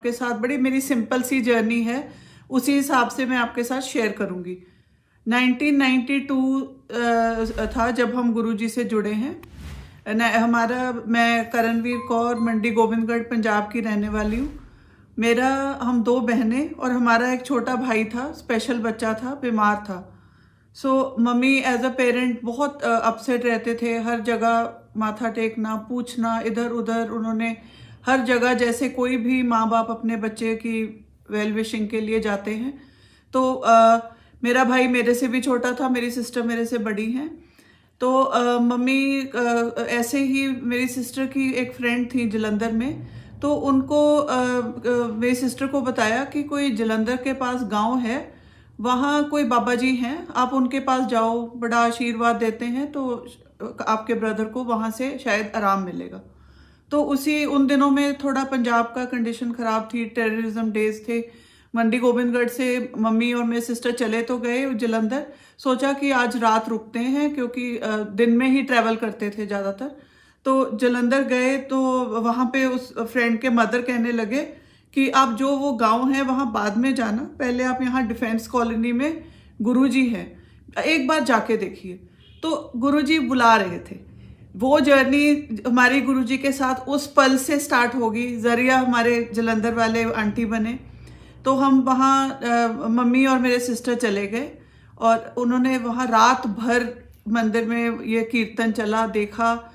आपके साथ बड़ी मेरी सिंपल सी जर्नी है, उसी हिसाब से मैं आपके साथ शेयर करूंगी। 1992 था जब हम गुरुजी से जुड़े हैं। मैं करणवीर कौर मंडी गोविंदगढ़ पंजाब की रहने वाली हूँ। हम 2 बहनें और हमारा एक छोटा भाई था, स्पेशल बच्चा था, बीमार था। मम्मी एज अ पेरेंट बहुत अपसेट रहते थे। हर जगह माथा टेकना, पूछना इधर उधर। उन्होंने हर जगह, जैसे कोई भी माँ बाप अपने बच्चे की वेल विशिंग के लिए जाते हैं। मेरा भाई मेरे से भी छोटा था, मेरी सिस्टर मेरे से बड़ी हैं। मम्मी ऐसे ही, मेरी सिस्टर की एक फ्रेंड थी जलंधर में, तो उनको मेरी सिस्टर को बताया कि कोई जलंधर के पास गांव है, वहाँ कोई बाबा जी हैं, आप उनके पास जाओ, बड़ा आशीर्वाद देते हैं, तो आपके ब्रदर को वहाँ से शायद आराम मिलेगा। तो उन दिनों में थोड़ा पंजाब का कंडीशन ख़राब थी, टेररिज्म डेज थे। मंडी गोविंदगढ़ से मम्मी और मेरे सिस्टर चले तो गए जलंधर, सोचा कि आज रात रुकते हैं, क्योंकि दिन में ही ट्रैवल करते थे ज़्यादातर। तो जलंधर गए तो वहाँ पे उस फ्रेंड के मदर कहने लगे कि आप जो वो गांव है वहाँ बाद में जाना, पहले आप यहाँ डिफेंस कॉलोनी में गुरुजी हैं, एक बार जाके देखिए। तो गुरुजी बुला रहे थे। वो जर्नी हमारी गुरुजी के साथ उस पल से स्टार्ट होगी। जरिया हमारे जलंधर वाले आंटी बने। तो हम वहाँ मम्मी और मेरे सिस्टर चले गए और उन्होंने वहाँ रात भर मंदिर में ये कीर्तन चला, देखा।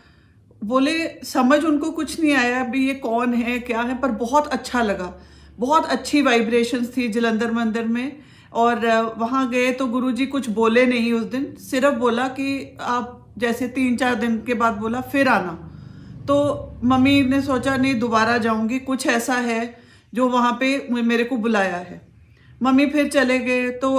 बोले समझ उनको कुछ नहीं आया अभी ये कौन है क्या है, पर बहुत अच्छा लगा। बहुत अच्छी वाइब्रेशंस थी जलंधर मंदिर में। और वहाँ गए तो गुरुजी कुछ बोले नहीं उस दिन, सिर्फ बोला कि आप जैसे 3-4 दिन के बाद बोला फिर आना। तो मम्मी ने सोचा नहीं दोबारा जाऊंगी, कुछ ऐसा है जो वहाँ पे मेरे को बुलाया है। मम्मी फिर चले गए तो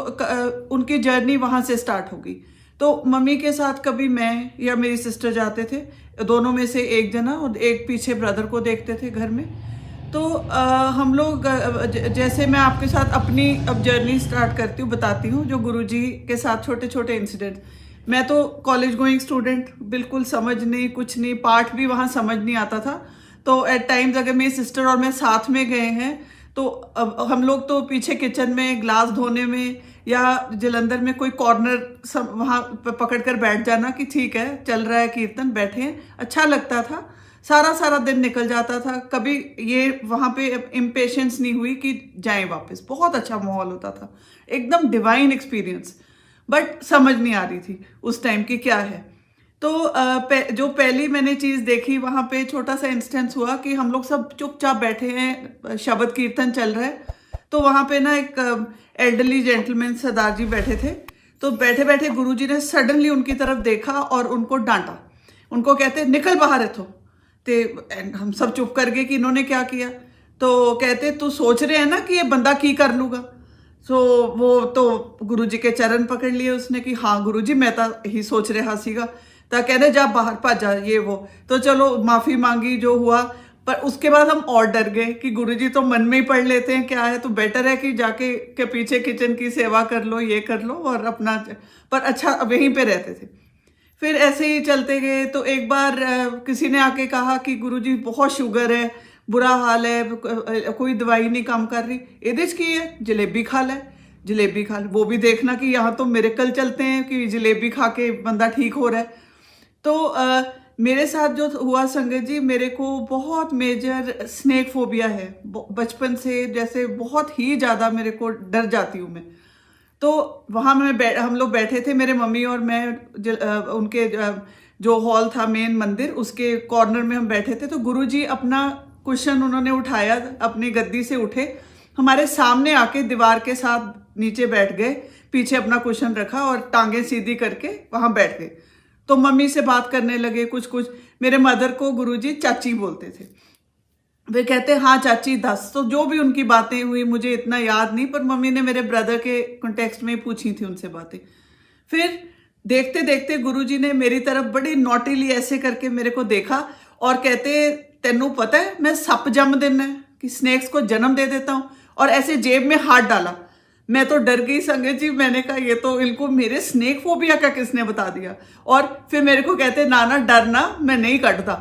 उनकी जर्नी वहाँ से स्टार्ट होगी। तो मम्मी के साथ कभी मैं या मेरी सिस्टर जाते थे, दोनों में से एक जना, और एक पीछे ब्रदर को देखते थे घर में। तो हम लोग जैसे मैं आपके साथ अपनी अब जर्नी स्टार्ट करती हूँ, बताती हूँ जो गुरुजी के साथ छोटे छोटे इंसिडेंट। मैं तो कॉलेज गोइंग स्टूडेंट, बिल्कुल समझ नहीं, कुछ नहीं, पाठ भी वहाँ समझ नहीं आता था। तो एट टाइम्स अगर मेरी सिस्टर और मैं साथ में गए हैं तो अब हम लोग तो पीछे किचन में ग्लास धोने में या जलंधर में कोई कॉर्नर वहाँ पकड़ कर बैठ जाना कि ठीक है चल रहा है कीर्तन, बैठे हैं, अच्छा लगता था। सारा दिन निकल जाता था, कभी ये वहाँ पे इम्पेशेंस नहीं हुई कि जाएं वापस। बहुत अच्छा माहौल होता था, एकदम डिवाइन एक्सपीरियंस। बट समझ नहीं आ रही थी उस टाइम की क्या है। तो जो पहली मैंने चीज़ देखी वहाँ पे, छोटा सा इंस्टेंस हुआ कि हम लोग सब चुपचाप बैठे हैं, शब्द कीर्तन चल रहा है। तो वहाँ पे ना एक एल्डरली जेंटलमैन सरदार जी बैठे थे। तो बैठे बैठे गुरुजी ने सडनली उनकी तरफ देखा और उनको डांटा। उनको कहते निकल बाहर है। तो हम सब चुप कर गए कि इन्होंने क्या किया। तो कहते तू सोच रहे हैं ना कि ये बंदा की कर लूगा। वो तो गुरुजी के चरण पकड़ लिए उसने कि हाँ गुरुजी मैं तो यही सोच रहा सीगा। तो कहने जा बाहर भाजा ये वो। तो चलो माफी मांगी, जो हुआ। पर उसके बाद हम और डर गए कि गुरुजी तो मन में ही पढ़ लेते हैं क्या है, तो बेटर है कि जाके के पीछे किचन की सेवा कर लो, ये कर लो और अपना। पर अच्छा अब यहीं पे रहते थे। फिर ऐसे ही चलते गए। तो एक बार किसी ने आके कहा कि गुरुजी बहुत शुगर है, बुरा हाल है, कोई दवाई नहीं काम कर रही, एदिज की है जलेबी खा ले, जलेबी खा ले। वो भी देखना कि यहाँ तो मिरेकल चलते हैं कि जलेबी खा के बंदा ठीक हो रहा है। तो मेरे साथ जो हुआ संगत जी, मेरे को बहुत मेजर स्नेक फोबिया है बचपन से, जैसे बहुत ही ज़्यादा मेरे को डर जाती हूँ मैं। तो वहाँ हम लोग बैठे थे, मेरे मम्मी और मैं, उनके जो हॉल था मेन मंदिर, उसके कॉर्नर में हम बैठे थे। तो गुरुजी अपना कुशन उन्होंने उठाया, अपनी गद्दी से उठे, हमारे सामने आके दीवार के साथ नीचे बैठ गए, पीछे अपना कुशन रखा और टांगे सीधी करके वहाँ बैठ गए। तो मम्मी से बात करने लगे कुछ। मेरे मदर को गुरुजी चाची बोलते थे। वे कहते हाँ चाची दस। तो जो भी उनकी बातें हुई मुझे इतना याद नहीं, पर मम्मी ने मेरे ब्रदर के कॉन्टेक्स्ट में पूछी थी उनसे बातें। फिर देखते देखते गुरुजी ने मेरी तरफ बड़ी नॉटीली ऐसे करके मेरे को देखा और कहते तेनू पता है मैं सप जन्म देना है, कि स्नेक्स को जन्म दे देता हूँ, और ऐसे जेब में हाथ डाला। मैं तो डर गई संगत जी। मैंने कहा ये तो इनको मेरे स्नेक फोबिया का किसने बता दिया। और फिर मेरे को कहते ना डरना, मैं नहीं कटता।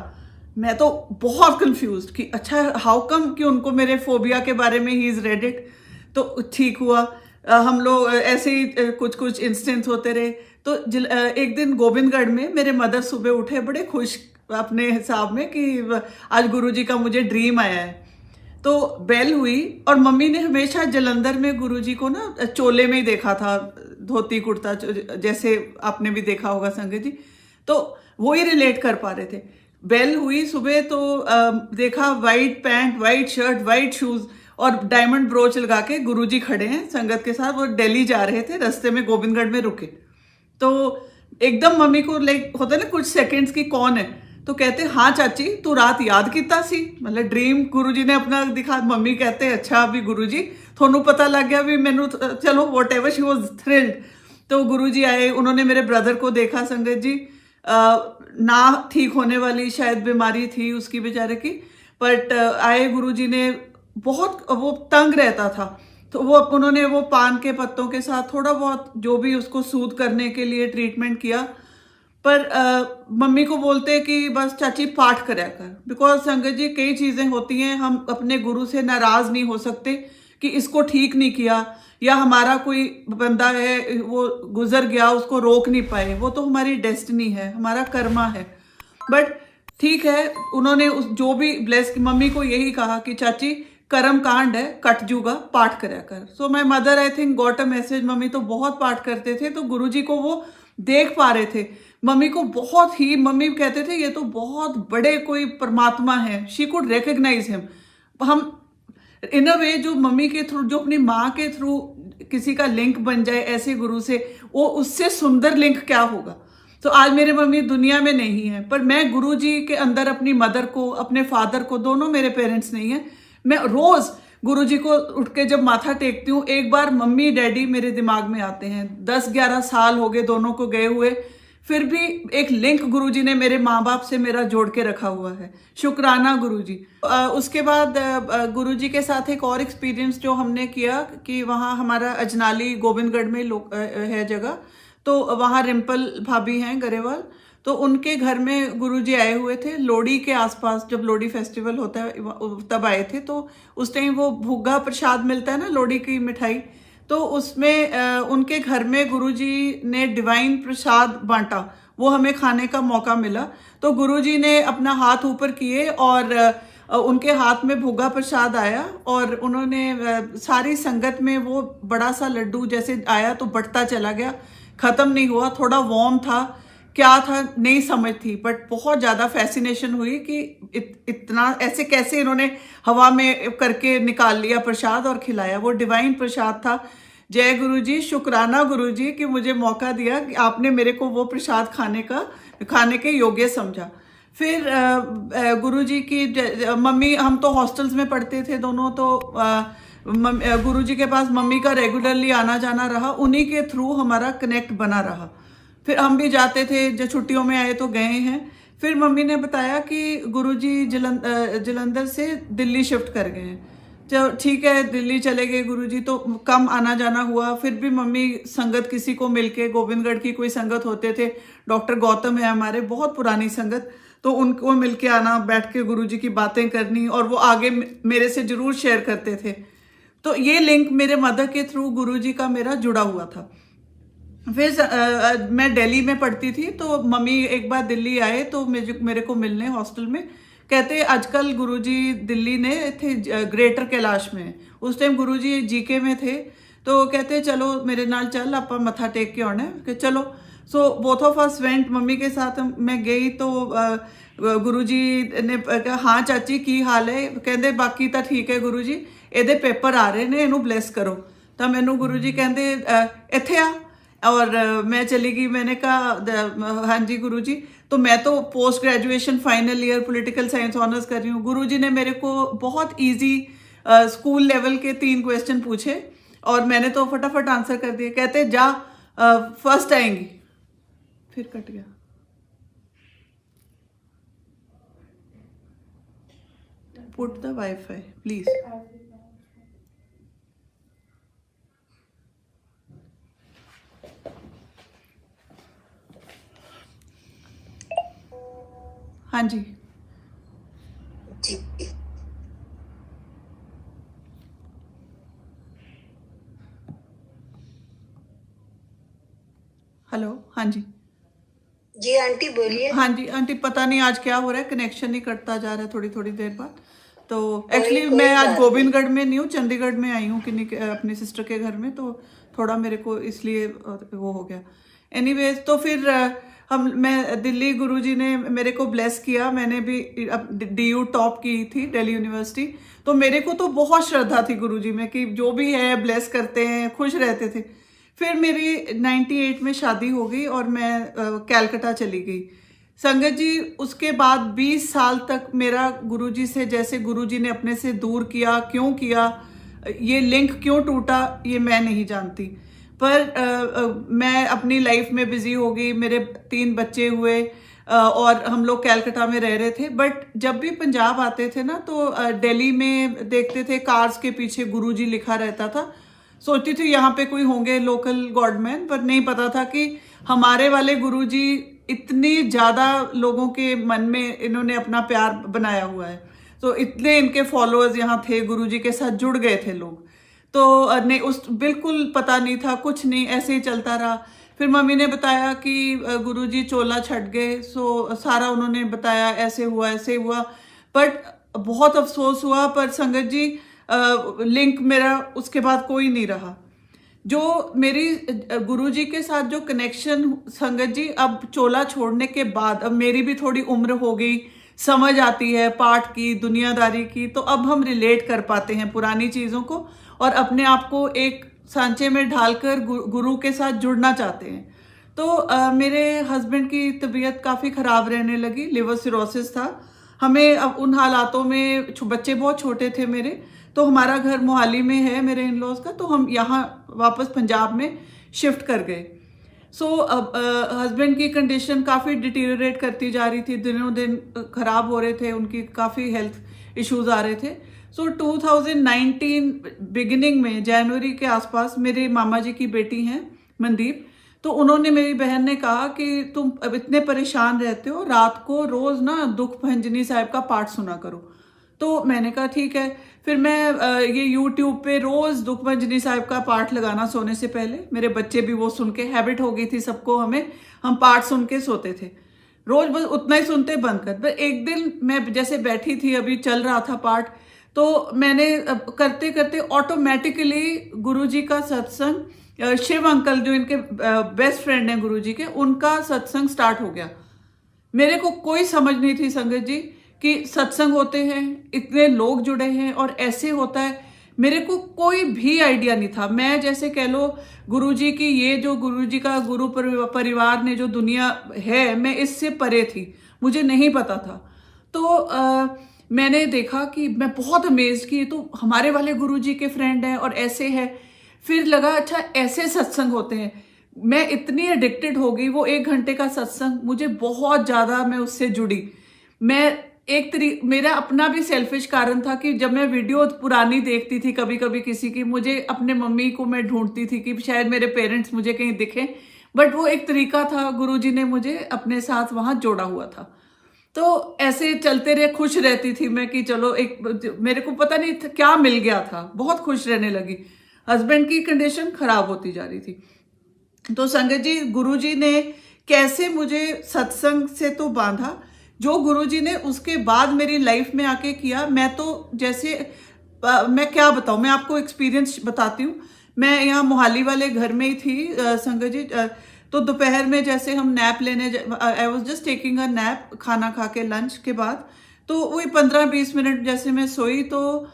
मैं तो बहुत कंफ्यूज कि अच्छा हाउ कम कि उनको मेरे फोबिया के बारे में ही इज रेड इट। तो ठीक हुआ। हम लोग ऐसे ही कुछ कुछ इंस्टेंस होते रहे। तो एक दिन गोविंदगढ़ में मेरे मदर सुबह उठे बड़े खुश अपने हिसाब में कि आज गुरुजी का मुझे ड्रीम आया है। तो बेल हुई और मम्मी ने हमेशा जलंधर में गुरुजी को ना चोले में ही देखा था, धोती कुर्ता, जैसे आपने भी देखा होगा संगत जी। तो वो ही रिलेट कर पा रहे थे। बेल हुई सुबह तो देखा white pant, white shirt, white shoes और डायमंड ब्रोच लगा के गुरुजी खड़े हैं संगत के साथ। वो दिल्ली जा रहे थे, रास्ते में गोविंदगढ़ में रुके। तो एकदम मम्मी को लाइक होता है ना कुछ सेकंड्स की कौन है, तो कहते हाँ चाची तू रात याद किता सी, मतलब ड्रीम गुरुजी ने अपना दिखा। मम्मी कहते अच्छा अभी गुरुजी थोनू पता लग गया भी मैनू, चलो what ever, she was thrilled. तो गुरुजी आए, उन्होंने मेरे ब्रदर को देखा संगत जी। ना ठीक होने वाली शायद बीमारी थी उसकी बेचारे की, बट आए गुरुजी ने। बहुत वो तंग रहता था, तो वो उन्होंने वो पान के पत्तों के साथ थोड़ा बहुत जो भी उसको सूद करने के लिए ट्रीटमेंट किया। पर मम्मी को बोलते कि बस चाची पाठ करया कर, बिकॉज संगत जी कई चीजें होती हैं, हम अपने गुरु से नाराज नहीं हो सकते कि इसको ठीक नहीं किया, या हमारा कोई बंदा है वो गुजर गया उसको रोक नहीं पाए, वो तो हमारी डेस्टिनी है, हमारा कर्मा है। बट ठीक है, उन्होंने उस जो भी ब्लेस, मम्मी को यही कहा कि चाची कर्म कांड है, कट जूगा, पाठ करया कर। So my mother I think got a message. Mummy तो बहुत पाठ करते थे, तो गुरुजी को वो देख पा रहे थे। मम्मी को बहुत ही, मम्मी कहते थे ये तो बहुत बड़े कोई परमात्मा है, शी कुड रिकग्नाइज हिम। हम इन अ वे जो मम्मी के थ्रू, जो अपनी माँ के थ्रू किसी का लिंक बन जाए ऐसे गुरु से, वो उससे सुंदर लिंक क्या होगा। तो आज मेरे मम्मी दुनिया में नहीं है, पर मैं गुरु जी के अंदर अपनी मदर को, अपने फादर को, दोनों मेरे पेरेंट्स नहीं है, मैं रोज गुरु जी को उठ के जब माथा टेकती हूँ, एक बार मम्मी डैडी मेरे दिमाग में आते हैं। 10-11 साल हो गए दोनों को गए हुए, फिर भी एक लिंक गुरुजी ने मेरे माँ बाप से मेरा जोड़ के रखा हुआ है। शुक्राना गुरुजी। उसके बाद गुरुजी के साथ एक और एक्सपीरियंस जो हमने किया कि वहाँ हमारा अजनाली गोविंदगढ़ में है जगह, तो वहाँ रिम्पल भाभी हैं गरेवाल, तो उनके घर में गुरुजी आए हुए थे लोहड़ी के आसपास, जब लोहड़ी फेस्टिवल होता है तब आए थे। तो उस टाइम वो भुग्गा प्रसाद मिलता है ना, लोहड़ी की मिठाई, तो उसमें उनके घर में गुरुजी ने डिवाइन प्रसाद बांटा, वो हमें खाने का मौका मिला। तो गुरुजी ने अपना हाथ ऊपर किए और उनके हाथ में भुग्गा प्रसाद आया, और उन्होंने सारी संगत में वो बड़ा सा लड्डू जैसे आया तो बढ़ता चला गया, खत्म नहीं हुआ। थोड़ा वार्म था, क्या था नहीं समझ थी, बट बहुत ज़्यादा फैसिनेशन हुई कि इतना ऐसे कैसे इन्होंने हवा में करके निकाल लिया प्रसाद और खिलाया। वो डिवाइन प्रसाद था। जय गुरु जी, शुक्राना गुरु जी कि मुझे मौका दिया कि आपने मेरे को वो प्रसाद खाने के योग्य समझा। फिर गुरु जी की मम्मी, हम तो हॉस्टल्स में पढ़ते थे दोनों, तो गुरु जी के पास मम्मी का रेगुलरली आना जाना रहा, उन्हीं के थ्रू हमारा कनेक्ट बना रहा। फिर हम भी जाते थे, जब छुट्टियों में आए तो गए हैं। फिर मम्मी ने बताया कि गुरुजी जलंधर से दिल्ली शिफ्ट कर गए हैं। चलो ठीक है, दिल्ली चले गए गुरुजी, तो कम आना जाना हुआ। फिर भी मम्मी संगत किसी को मिलके, गोविंदगढ़ की कोई संगत होते थे, डॉक्टर गौतम है हमारे, बहुत पुरानी संगत, तो उनको मिलके आना, बैठ के गुरुजी की बातें करनी, और वो आगे मेरे से जरूर शेयर करते थे। तो ये लिंक मेरे मदर के थ्रू गुरुजी का मेरा जुड़ा हुआ था। फिर मैं दिल्ली में पढ़ती थी, तो मम्मी एक बार दिल्ली आए तो मेरे को मिलने हॉस्टल में, कहते आजकल गुरुजी दिल्ली ने थे ग्रेटर कैलाश में, उस टाइम गुरुजी जीके में थे, तो कहते चलो मेरे नाल चल, आप मत्था टेक के आना है कि चलो। So both of us went, mummy के साथ मैं गई, तो गुरुजी ने कहा हाँ चाची की हाल है, कहते बाकी तो ठीक है गुरुजी, ਇਹਦੇ पेपर आ रहे ने, ਇਹਨੂੰ ब्लैस करो। तो मैनू गुरुजी कहते इत्थे आ, और मैं चली गई। मैंने कहा हाँ जी गुरुजी। तो मैं तो post graduation final year political science honours कर रही हूँ। गुरुजी ने मेरे को बहुत इजी स्कूल लेवल के 3 क्वेश्चन पूछे, और मैंने तो फटाफट आंसर कर दिए। कहते जा फर्स्ट आएंगी। फिर कट गया। Put the wifi please. हाँ जी, हेलो, हाँ जी। जी आंटी बोलिए। हाँ जी आंटी, पता नहीं आज क्या हो रहा है, कनेक्शन नहीं कटता जा रहा है थोड़ी थोड़ी देर बाद। तो कोई एक्चुअली मैं कोई आज बात नहीं। गोविंदगढ़ में नहीं हूँ, चंडीगढ़ में आई हूँ किन्हीं अपनी सिस्टर के घर में, तो थोड़ा मेरे को इसलिए वो हो गया। एनीवेज, तो फिर मैं दिल्ली, गुरुजी ने मेरे को ब्लेस किया। मैंने भी DU टॉप की थी, दिल्ली यूनिवर्सिटी। तो मेरे को तो बहुत श्रद्धा थी गुरुजी में कि जो भी है ब्लेस करते हैं, खुश रहते थे। फिर मेरी 98 में शादी हो गई और मैं कैलकाटा चली गई। संगत जी, उसके बाद 20 साल तक मेरा गुरुजी से, जैसे गुरुजी ने अपने से दूर किया, क्यों किया, ये लिंक क्यों टूटा, ये मैं नहीं जानती। पर मैं अपनी लाइफ में बिजी हो गई, मेरे 3 बच्चे हुए, और हम लोग कैलकाटा में रह रहे थे। बट जब भी पंजाब आते थे ना, तो दिल्ली में देखते थे कार्स के पीछे गुरुजी लिखा रहता था। सोचती थी यहाँ पे कोई होंगे लोकल गॉडमैन, पर नहीं पता था कि हमारे वाले गुरुजी इतनी ज्यादा लोगों के मन में इन्होंने अपना प्यार बनाया हुआ है। तो इतने इनके फॉलोअर्स यहाँ थे, गुरुजी के साथ जुड़ गए थे लोग। तो नहीं, उस बिल्कुल पता नहीं था, कुछ नहीं, ऐसे ही चलता रहा। फिर मम्मी ने बताया कि गुरुजी चोला छट गए, सो सारा उन्होंने बताया, ऐसे हुआ ऐसे हुआ। बट बहुत अफसोस हुआ, पर संगत जी लिंक मेरा उसके बाद कोई नहीं रहा। जो मेरी गुरुजी के साथ जो कनेक्शन, संगत जी, अब चोला छोड़ने के बाद, अब मेरी भी थोड़ी उम्र हो गई, समझ आती है पाठ की, दुनियादारी की, तो अब हम रिलेट कर पाते हैं पुरानी चीज़ों को और अपने आप को एक सांचे में ढालकर गुरु के साथ जुड़ना चाहते हैं। तो मेरे हस्बैंड की तबीयत काफ़ी ख़राब रहने लगी, लिवर सिरोसिस था। हमें अब उन हालातों में, बच्चे बहुत छोटे थे मेरे, तो हमारा घर मोहाली में है मेरे इन लॉज का, तो हम यहाँ वापस पंजाब में शिफ्ट कर गए। सो अब हस्बैंड की कंडीशन काफ़ी डिटीरियरेट करती जा रही थी, दिनों दिन ख़राब हो रहे थे, उनकी काफ़ी हेल्थ इश्यूज आ रहे थे। सो 2019 बिगिनिंग में, जनवरी के आसपास, मेरे मामा जी की बेटी हैं मनदीप, तो उन्होंने, मेरी बहन ने कहा कि तुम अब इतने परेशान रहते हो, रात को रोज़ ना दुख भंजनी साहिब का पाठ सुना करो। तो मैंने कहा ठीक है। फिर मैं ये YouTube पे रोज दुखभंजनी साहिब का पाठ लगाना सोने से पहले, मेरे बच्चे भी वो सुन के, हैबिट हो गई थी सबको, हमें, हम पाठ सुन के सोते थे रोज, बस उतना ही सुनते बंद कर। पर एक दिन मैं जैसे बैठी थी, अभी चल रहा था पाठ, तो मैंने करते करते ऑटोमेटिकली गुरुजी का सत्संग, शिव अंकल जो इनके बेस्ट फ्रेंड हैं गुरुजी के, उनका सत्संग स्टार्ट हो गया। मेरे को कोई समझ नहीं थी संगत जी कि सत्संग होते हैं, इतने लोग जुड़े हैं और ऐसे होता है, मेरे को कोई भी आइडिया नहीं था। मैं जैसे कह लो गुरुजी की, ये जो गुरुजी का गुरु परिवार ने जो दुनिया है, मैं इससे परे थी, मुझे नहीं पता था। तो मैंने देखा कि मैं बहुत अमेज्ड की, तो हमारे वाले गुरुजी के फ्रेंड हैं और ऐसे है। फिर लगा अच्छा ऐसे सत्संग होते हैं। मैं इतनी एडिक्टेड हो गई, वो 1 घंटे का सत्संग मुझे बहुत ज्यादा, मैं उससे जुड़ी। मैं मेरा अपना भी सेल्फिश कारण था कि जब मैं वीडियो पुरानी देखती थी कभी कभी किसी की, मुझे अपने मम्मी को मैं ढूंढती थी कि शायद मेरे पेरेंट्स मुझे कहीं दिखे। बट वो एक तरीका था, गुरुजी ने मुझे अपने साथ वहां जोड़ा हुआ था। तो ऐसे चलते रहे, खुश रहती थी मैं कि चलो, एक मेरे को पता नहीं था क्या मिल गया था, बहुत खुश रहने लगी। हस्बैंड की कंडीशन खराब होती जा रही थी। तो संगत जी, गुरुजी ने कैसे मुझे सत्संग से तो बांधा, जो गुरुजी ने उसके बाद मेरी लाइफ में आके किया, मैं तो जैसे मैं क्या बताऊं, मैं आपको एक्सपीरियंस बताती हूँ। मैं यहाँ मोहाली वाले घर में ही थी संगत जी। तो दोपहर में जैसे हम नैप लेने, I was just taking a nap, खाना खा के लंच के बाद, तो वही 15-20 मिनट जैसे मैं सोई, तो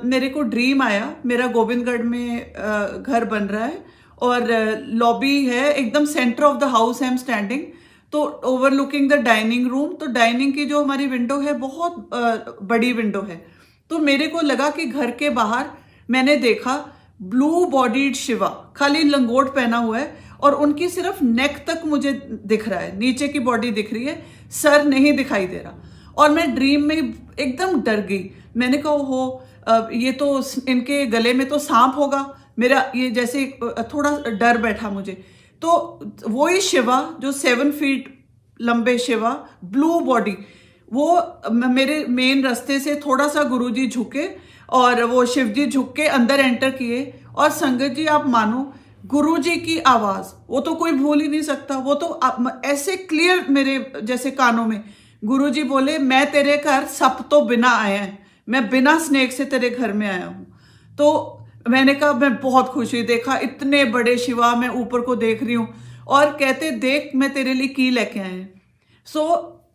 मेरे को ड्रीम आया, मेरा गोविंदगढ़ में घर बन रहा है और लॉबी है, एकदम centre of the house I am standing, तो ओवरलुकिंग द डाइनिंग रूम। तो डाइनिंग की जो हमारी विंडो है, बहुत बड़ी विंडो है। तो मेरे को लगा कि घर के बाहर मैंने देखा ब्लू बॉडीड शिवा, खाली लंगोट पहना हुआ है और उनकी सिर्फ नेक तक मुझे दिख रहा है, नीचे की बॉडी दिख रही है, सर नहीं दिखाई दे रहा। और मैं ड्रीम में एकदम डर गई। मैंने कहा हो, ये तो इनके गले में तो सांप होगा, मेरा ये जैसे थोड़ा डर बैठा मुझे। तो वही शिवा जो 7 फीट लंबे शिवा, ब्लू बॉडी, वो मेरे मेन रास्ते से थोड़ा सा गुरुजी झुके और वो शिवजी झुक के अंदर एंटर किए। और संगत जी, आप मानो, गुरुजी की आवाज, वो तो कोई भूल ही नहीं सकता। वो तो ऐसे क्लियर मेरे जैसे कानों में गुरुजी बोले, मैं तेरे घर सब तो बिना आया है, मैं बिना स्नेक से तेरे घर में आया हूं। तो मैंने कहा, मैं बहुत खुश हुई। देखा इतने बड़े शिवा, मैं ऊपर को देख रही हूँ और कहते देख मैं तेरे लिए की लेके आए हैं। सो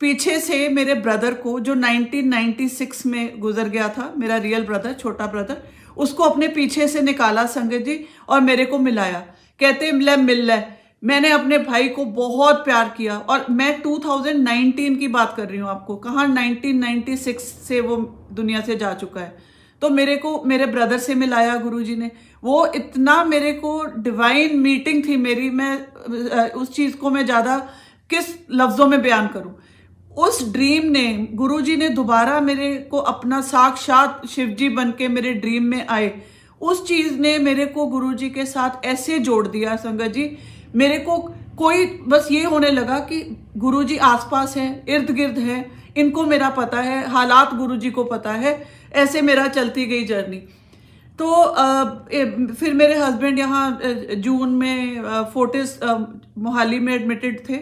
पीछे से मेरे ब्रदर को, जो 1996 में गुजर गया था, मेरा रियल ब्रदर, छोटा ब्रदर, उसको अपने पीछे से निकाला संगत जी और मेरे को मिलाया। कहते मिल ले। मैंने अपने भाई को बहुत प्यार किया। और मैं 2019 की बात कर रही हूँ आपको, कहाँ 1996 से वो दुनिया से जा चुका है। तो मेरे को मेरे ब्रदर से मिलाया गुरुजी ने। वो इतना मेरे को डिवाइन मीटिंग थी मेरी, मैं उस चीज को मैं ज्यादा किस लफ्जों में बयान करूं। उस ड्रीम ने, गुरुजी ने दोबारा मेरे को अपना साक्षात शिवजी बन के मेरे ड्रीम में आए। उस चीज ने मेरे को गुरुजी के साथ ऐसे जोड़ दिया संगत जी। मेरे को कोई बस ये होने लगा कि गुरुजी आसपास है, इर्द गिर्द है, इनको मेरा पता है, हालात गुरुजी को पता है। ऐसे मेरा चलती गई जर्नी। तो फिर मेरे हस्बैंड यहाँ जून में फोर्टिस मोहाली में एडमिटेड थे।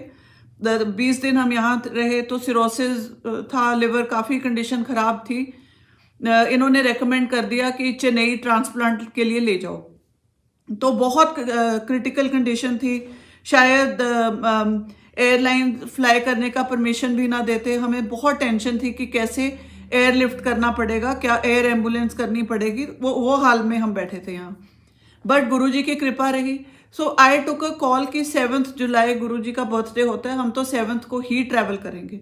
20 दिन हम यहाँ रहे। तो सिरोसिस था, लिवर काफ़ी कंडीशन ख़राब थी। इन्होंने रेकमेंड कर दिया कि चेन्नई ट्रांसप्लांट के लिए ले जाओ। तो बहुत क्रिटिकल कंडीशन थी। शायद एयरलाइन फ्लाई करने का परमिशन भी ना देते। हमें बहुत टेंशन थी कि कैसे एयरलिफ्ट करना पड़ेगा, क्या एयर एम्बुलेंस करनी पड़ेगी। वो हाल में हम बैठे थे यहाँ। बट गुरुजी की कृपा रही। सो आई टुक अ कॉल कि 7 जुलाई गुरुजी का बर्थडे होता है, हम तो 7 को ही ट्रैवल करेंगे।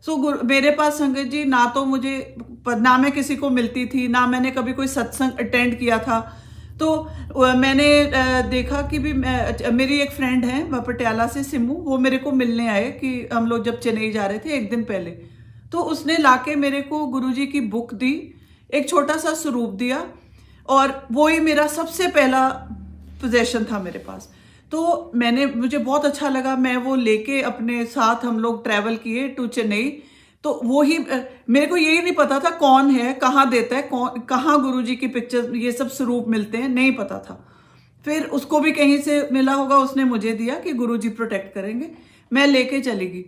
सो मेरे पास संगत जी ना तो मुझे, ना मैं किसी को मिलती थी, ना मैंने कभी कोई सत्संग अटेंड किया था। तो मैंने देखा कि भी मेरी एक फ्रेंड है पटियाला से, सिमू, वो मेरे को मिलने आए कि हम लोग जब चेन्नई जा रहे थे एक दिन पहले। तो उसने लाके मेरे को गुरुजी की बुक दी, एक छोटा सा स्वरूप दिया, और वो ही मेरा सबसे पहला पोजेशन था मेरे पास। तो मुझे बहुत अच्छा लगा। मैं वो लेके अपने साथ हम लोग ट्रैवल किए टू चेन्नई। तो वो ही मेरे को यही नहीं पता था कौन है, कहाँ देता है, कहाँ गुरुजी की पिक्चर, ये सब स्वरूप मिलते हैं, नहीं पता था। फिर उसको भी कहीं से मिला होगा, उसने मुझे दिया कि गुरुजी प्रोटेक्ट करेंगे। मैं लेके चली गई।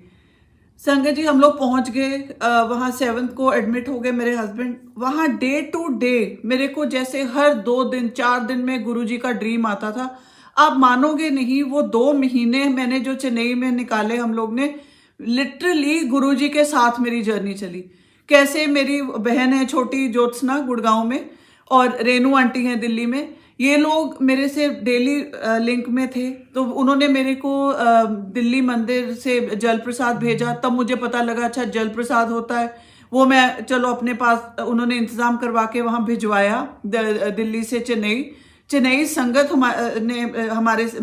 संगत जी हम लोग पहुंच गए वहाँ। 7 को एडमिट हो गए मेरे हस्बैंड। वहाँ डे टू डे मेरे को जैसे हर 2 दिन 4 दिन में गुरुजी का ड्रीम आता था। आप मानोगे नहीं, वो 2 महीने मैंने जो चेन्नई में निकाले हम लोग ने, लिटरली गुरुजी के साथ मेरी जर्नी चली। कैसे मेरी बहन है छोटी ज्योत्सना गुड़गांव में, और रेनू आंटी हैं दिल्ली में, ये लोग मेरे से डेली लिंक में थे। तो उन्होंने मेरे को दिल्ली मंदिर से जल प्रसाद भेजा। तब मुझे पता लगा अच्छा जल प्रसाद होता है। वो मैं चलो अपने पास उन्होंने इंतजाम करवा के वहाँ भिजवाया दिल्ली से चेन्नई संगत ने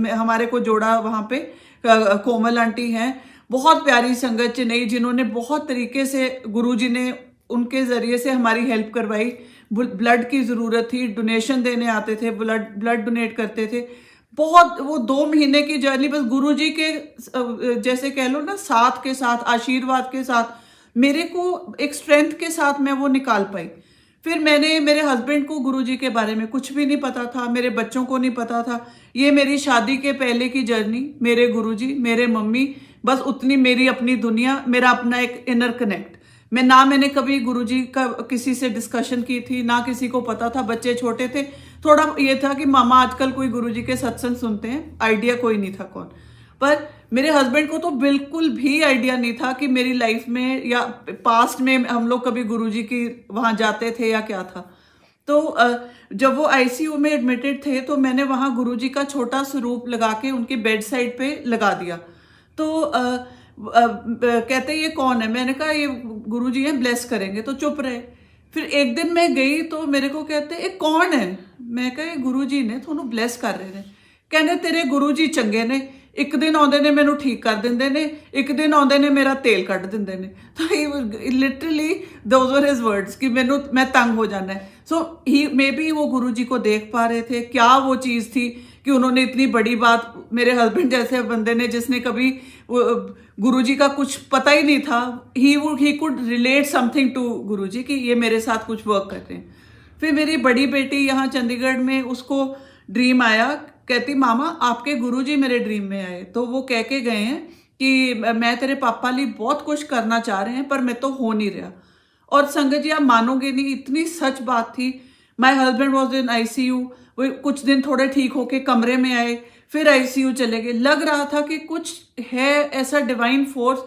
हमारे को जोड़ा वहाँ पे। कोमल आंटी हैं, बहुत प्यारी संगत चेन्नई, जिन्होंने बहुत तरीके से गुरुजी ने उनके जरिए से हमारी हेल्प करवाई। ब्लड की जरूरत थी, डोनेशन देने आते थे, ब्लड डोनेट करते थे। बहुत वो 2 महीने की जर्नी बस गुरुजी के जैसे कह लो ना, साथ के साथ, आशीर्वाद के साथ, मेरे को एक स्ट्रेंथ के साथ मैं वो निकाल पाई। फिर मेरे हस्बैंड को गुरुजी के बारे में कुछ भी नहीं पता था, मेरे बच्चों को नहीं पता था। ये मेरी शादी के पहले की जर्नी, मेरे गुरुजी, मेरे मम्मी, बस उतनी मेरी अपनी दुनिया, मेरा अपना एक इनर कनेक्ट। मैंने कभी गुरुजी का किसी से डिस्कशन की थी, ना किसी को पता था। बच्चे छोटे थे, थोड़ा ये था कि मामा आजकल कोई गुरुजी के सत्संग सुनते हैं, आइडिया कोई नहीं था कौन। पर मेरे हस्बैंड को तो बिल्कुल भी आइडिया नहीं था कि मेरी लाइफ में या पास्ट में हम लोग कभी गुरुजी की वहां जाते थे या क्या था। तो जब वो आईसीयू में एडमिटेड थे तो मैंने वहां गुरुजी का छोटा स्वरूप लगा के उनके बेड साइड पे लगा दिया। तो कहते ये कौन है? मैंने कहा ये गुरुजी हैं, ब्लेस करेंगे। तो चुप रहे। फिर एक दिन मैं गई तो मेरे को कहते ये कौन है? मैं कहा ये गुरुजी ने ਤੁਹਾਨੂੰ ब्लेस कर रहे ने। कहने तेरे गुरुजी चंगे ने, एक दिन आउंदे ने मैनू ठीक कर देंदे ने, एक दिन आउंदे ने मेरा तेल कट देंदे ने। तो literally those were his words कि मैं तंग हो जाना है। सो ही मे बी वो गुरुजी को देख पा रहे थे। क्या वो चीज़ थी कि उन्होंने इतनी बड़ी बात, मेरे हस्बैंड जैसे बंदे ने जिसने कभी गुरुजी का कुछ पता ही नहीं था, he could relate something to Guruji कि ये मेरे साथ कुछ वर्क कर रहे हैं। फिर मेरी बड़ी बेटी यहाँ चंडीगढ़ में, उसको ड्रीम आया कहती मामा आपके गुरुजी मेरे ड्रीम में आए, तो वो कह के गए हैं कि मैं तेरे पापा लिए बहुत कुछ करना चाह रहे हैं पर मैं तो हो नहीं रहा। और संगत जी आप मानोगे नहीं, इतनी सच बात थी। My husband was in ICU, वो कुछ दिन थोड़े ठीक होके कमरे में आए, फिर आईसीयू चले गए। लग रहा था कि कुछ है ऐसा divine force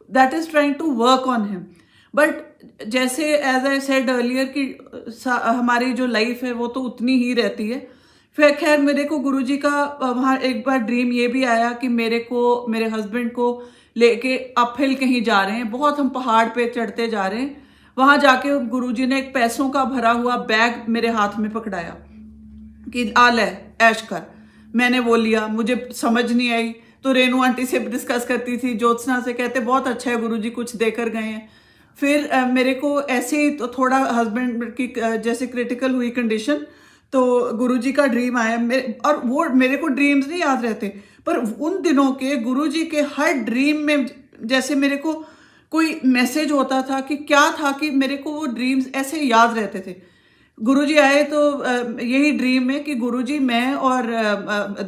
that is trying to work on him. But जैसे एज आई सेड अर्लियर कि हमारी जो लाइफ है वो तो उतनी ही रहती है। फिर खैर मेरे को गुरुजी का वहाँ एक बार ड्रीम ये भी आया कि मेरे को मेरे हस्बैंड को लेके अपहिल कहीं जा रहे हैं, बहुत हम पहाड़ पे चढ़ते जा रहे हैं। वहां जाके गुरुजी ने एक पैसों का भरा हुआ बैग मेरे हाथ में पकड़ाया कि आ ले ऐश कर। मैंने वो लिया, मुझे समझ नहीं आई तो रेनू आंटी से डिस्कस करती थी, ज्योत्सना से, कहते बहुत अच्छा है गुरुजी कुछ देकर गए हैं। फिर मेरे को ऐसे ही तो थोड़ा हस्बैंड की जैसे क्रिटिकल हुई कंडीशन, तो गुरुजी का ड्रीम आया और वो मेरे को ड्रीम्स नहीं याद रहते, पर उन दिनों के गुरुजी के हर ड्रीम में जैसे मेरे को कोई मैसेज होता था कि क्या था कि मेरे को वो ड्रीम्स ऐसे याद रहते थे। गुरुजी आए तो यही ड्रीम है कि गुरुजी मैं और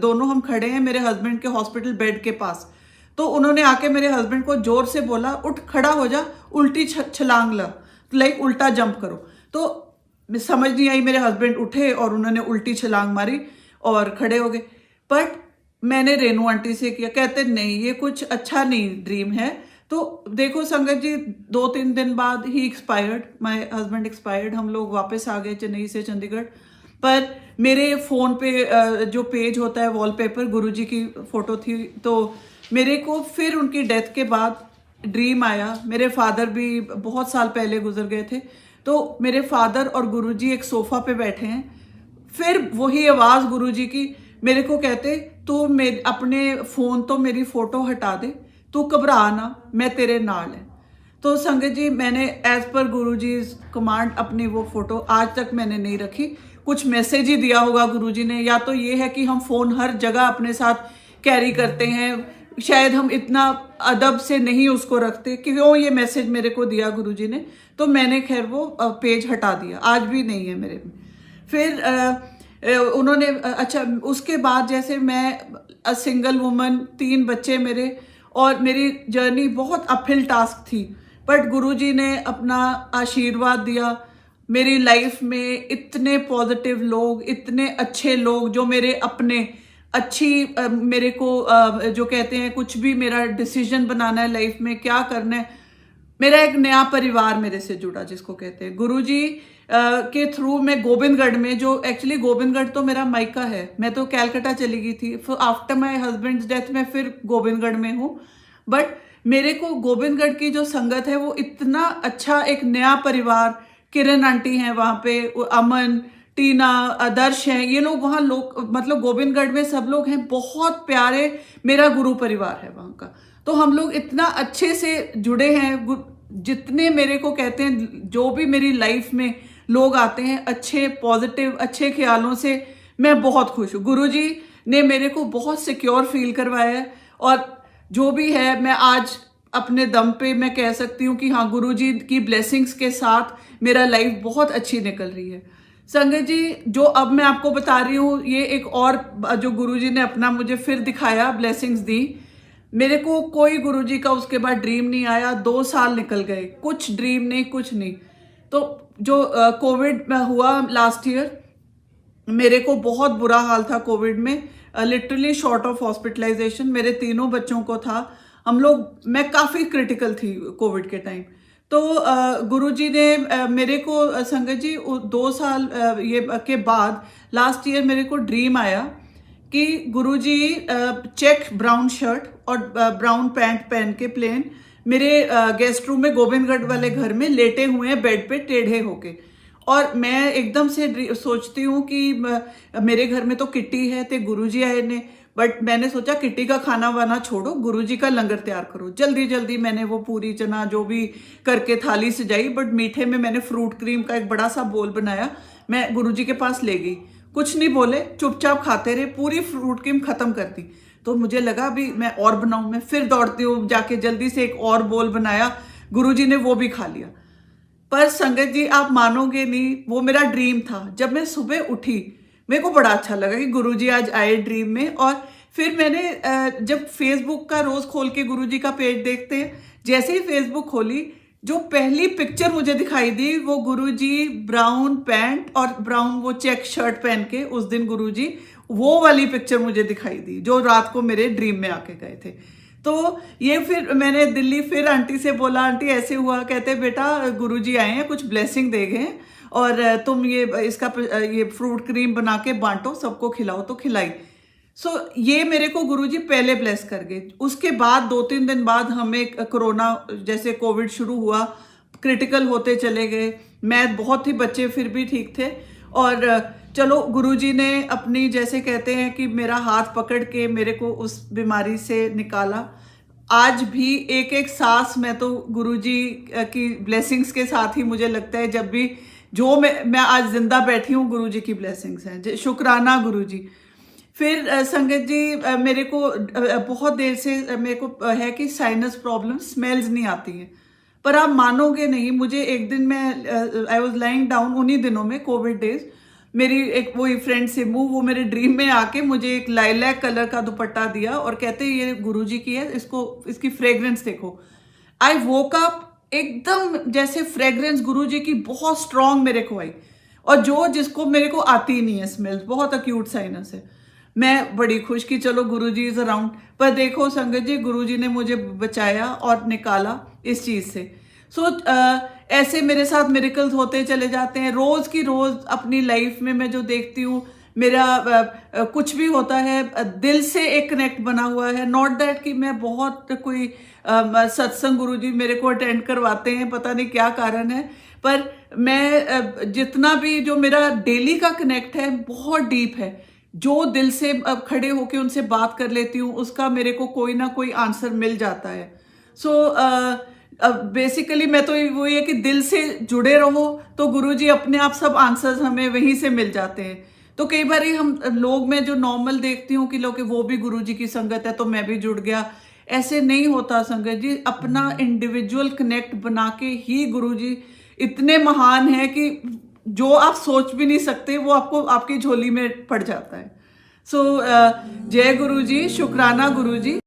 दोनों हम खड़े हैं मेरे हस्बैंड के हॉस्पिटल बेड के पास। तो उन्होंने आके मेरे हस्बैंड को जोर से बोला उठ खड़ा हो जा, उल्टी छलांग ला, लाइक उल्टा जंप करो। तो समझ नहीं आई, मेरे हस्बैंड उठे और उन्होंने उल्टी छलांग मारी और खड़े हो गए। बट मैंने रेनू आंटी से किया, कहते नहीं ये कुछ अच्छा नहीं ड्रीम है। तो देखो संगत जी 2-3 दिन बाद ही एक्सपायर्ड, माय हस्बैंड एक्सपायर्ड। हम लोग वापस आ गए चेन्नई से चंडीगढ़। पर मेरे फ़ोन पे जो पेज होता है वॉलपेपर, गुरुजी की फ़ोटो थी। तो मेरे को फिर उनकी डेथ के बाद ड्रीम आया। मेरे फादर भी बहुत साल पहले गुजर गए थे, तो मेरे फादर और गुरुजी एक सोफ़ा पे बैठे हैं। फिर वही आवाज़ गुरुजी की मेरे को कहते तू अपने फ़ोन तो मेरी फ़ोटो हटा दे, तू घबरा ना, मैं तेरे नाल है। तो संगत जी मैंने एज पर गुरुजी कमांड अपनी वो फ़ोटो आज तक मैंने नहीं रखी। कुछ मैसेज ही दिया होगा गुरुजी ने, या तो ये है कि हम फ़ोन हर जगह अपने साथ कैरी करते हैं, शायद हम इतना अदब से नहीं उसको रखते कि क्यों ये मैसेज मेरे को दिया गुरुजी ने। तो मैंने खैर वो पेज हटा दिया, आज भी नहीं है मेरे में। फिर उन्होंने अच्छा उसके बाद जैसे मैं सिंगल वुमन, 3 बच्चे मेरे, और मेरी जर्नी बहुत अपहिल टास्क थी। बट गुरुजी ने अपना आशीर्वाद दिया। मेरी लाइफ में इतने पॉजिटिव लोग, इतने अच्छे लोग जो मेरे अपने अच्छी मेरे को जो कहते हैं कुछ भी मेरा डिसीजन बनाना है लाइफ में क्या करना है, मेरा एक नया परिवार मेरे से जुड़ा जिसको कहते हैं गुरुजी के थ्रू। मैं गोविंदगढ़ में, जो एक्चुअली गोविंदगढ़ तो मेरा मायका है, मैं तो कैलकाटा चली गई थी, फिर आफ्टर माय हस्बैंड्स डेथ मैं फिर गोविंदगढ़ में हूँ। बट मेरे को गोविंदगढ़ की जो संगत है वो इतना अच्छा एक नया परिवार, किरण आंटी हैं वहाँ पे, अमन, टीना, आदर्श हैं, ये लोग वहाँ लोग मतलब गोविंदगढ़ में सब लोग हैं बहुत प्यारे, मेरा गुरु परिवार है वहाँ का। तो हम लोग इतना अच्छे से जुड़े हैं। जितने मेरे को कहते हैं जो भी मेरी लाइफ में लोग आते हैं अच्छे पॉजिटिव अच्छे ख्यालों से, मैं बहुत खुश हूँ। गुरुजी ने मेरे को बहुत सिक्योर फील करवाया है, और जो भी है मैं आज अपने दम पे मैं कह सकती हूँ कि हाँ गुरुजी की ब्लेसिंग्स के साथ मेरा लाइफ बहुत अच्छी निकल रही है। संगत जी जो अब मैं आपको बता रही हूँ ये एक और जो गुरुजी ने अपना मुझे फिर दिखाया, ब्लेसिंग्स दी। मेरे को कोई गुरुजी का उसके बाद ड्रीम नहीं आया, 2 साल निकल गए, कुछ ड्रीम नहीं, कुछ नहीं। तो जो कोविड हुआ लास्ट ईयर, मेरे को बहुत बुरा हाल था कोविड में, लिटरली शॉर्ट ऑफ हॉस्पिटलाइजेशन मेरे 3 बच्चों को था। हम लोग, मैं काफ़ी क्रिटिकल थी कोविड के टाइम। तो गुरुजी ने मेरे को संगत जी 2 साल ये के बाद लास्ट ईयर मेरे को ड्रीम आया कि गुरुजी चेक ब्राउन शर्ट और ब्राउन पैंट पहन के प्लेन मेरे गेस्ट रूम में गोविंदगढ़ वाले घर में लेटे हुए हैं बेड पे टेढ़े होके। और मैं एकदम से सोचती हूँ कि मेरे घर में तो किट्टी है, तो गुरुजी आए ने, बट मैंने सोचा किट्टी का खाना वाना छोड़ो, गुरुजी का लंगर तैयार करो। जल्दी जल्दी मैंने वो पूरी चना जो भी करके थाली सजाई, बट मीठे में मैंने फ्रूट क्रीम का एक बड़ा सा बोल बनाया, मैं गुरुजी के पास ले गई। कुछ नहीं बोले, चुपचाप खाते रहे, पूरी फ्रूट क्रीम खत्म कर दी। तो मुझे लगा भी मैं और बनाऊं, मैं फिर दौड़ती हूँ जाके जल्दी से एक और बोल बनाया, गुरुजी ने वो भी खा लिया। पर संगत जी आप मानोगे नहीं, वो मेरा ड्रीम था। जब मैं सुबह उठी मेरे को बड़ा अच्छा लगा कि गुरुजी आज आए ड्रीम में। और फिर मैंने जब फेसबुक का रोज खोल के गुरुजी का पेज देखते हैं, जैसे ही फेसबुक खोली, जो पहली पिक्चर मुझे दिखाई दी वो गुरुजी ब्राउन पैंट और ब्राउन वो चेक शर्ट पहन के, उस दिन गुरुजी वो वाली पिक्चर मुझे दिखाई दी जो रात को मेरे ड्रीम में आके गए थे। तो ये फिर मैंने दिल्ली फिर आंटी से बोला, आंटी ऐसे हुआ, कहते बेटा गुरुजी आए हैं, कुछ ब्लेसिंग दे गए और तुम ये फ्रूट क्रीम बना के बांटो, सबको खिलाओ। तो खिलाई। ये मेरे को गुरुजी पहले ब्लेस कर गए। उसके बाद 2-3 दिन बाद हमें कोरोना, जैसे कोविड शुरू हुआ, क्रिटिकल होते चले गए। मैं बहुत ही बच्चे फिर भी ठीक थे और चलो गुरुजी ने अपनी, जैसे कहते हैं कि मेरा हाथ पकड़ के मेरे को उस बीमारी से निकाला। आज भी एक एक सांस मैं तो गुरुजी की ब्लेसिंग्स के साथ ही, मुझे लगता है जब भी जो मैं आज जिंदा बैठी हूँ, गुरुजी की ब्लेसिंग्स हैं। शुक्राना गुरुजी। फिर संगत जी, मेरे को बहुत देर से मेरे को है कि साइनस प्रॉब्लम, स्मेल्स नहीं आती हैं, पर आप मानोगे नहीं, मुझे एक दिन मैं आई वाज लाइंग डाउन, उन्हीं दिनों में कोविड डेज, मेरी एक वही फ्रेंड सिमू, वो मेरे ड्रीम में आके मुझे एक लाइलैक कलर का दुपट्टा दिया और कहते ये गुरुजी की है, इसकी फ्रेग्रेंस देखो। आई वोक अप, एकदम जैसे फ्रेग्रेंस गुरुजी की बहुत स्ट्रांग मेरे को आई, और जिसको मेरे को आती नहीं है स्मेल, बहुत अक्यूट साइनस है। मैं बड़ी खुश कि चलो गुरुजी इज अराउंड। पर देखो संगत जी, गुरुजी ने मुझे बचाया और निकाला इस चीज से। ऐसे मेरे साथ मिरेकल्स होते चले जाते हैं। रोज की रोज अपनी लाइफ में मैं जो देखती हूँ, मेरा कुछ भी होता है, दिल से एक कनेक्ट बना हुआ है। नॉट दैट कि मैं बहुत कोई सत्संग गुरुजी मेरे को अटेंड करवाते हैं, पता नहीं क्या कारण है, पर मैं जितना भी जो मेरा डेली का कनेक्ट है बहुत डीप है। जो दिल से खड़े होके उनसे बात कर लेती हूँ, उसका मेरे को कोई ना कोई आंसर मिल जाता है। बेसिकली मैं तो वो ये कि दिल से जुड़े रहो तो गुरुजी अपने आप सब आंसर्स हमें वहीं से मिल जाते हैं। तो कई बार हम लोग, मैं जो नॉर्मल देखती हूँ कि लोग वो भी गुरुजी की संगत है तो मैं भी जुड़ गया, ऐसे नहीं होता संगत जी। अपना इंडिविजुअल कनेक्ट बना के ही गुरुजी इतने महान है कि जो आप सोच भी नहीं सकते वो आपको आपकी झोली में पड़ जाता है। जय गुरुजी, शुक्राना गुरुजी।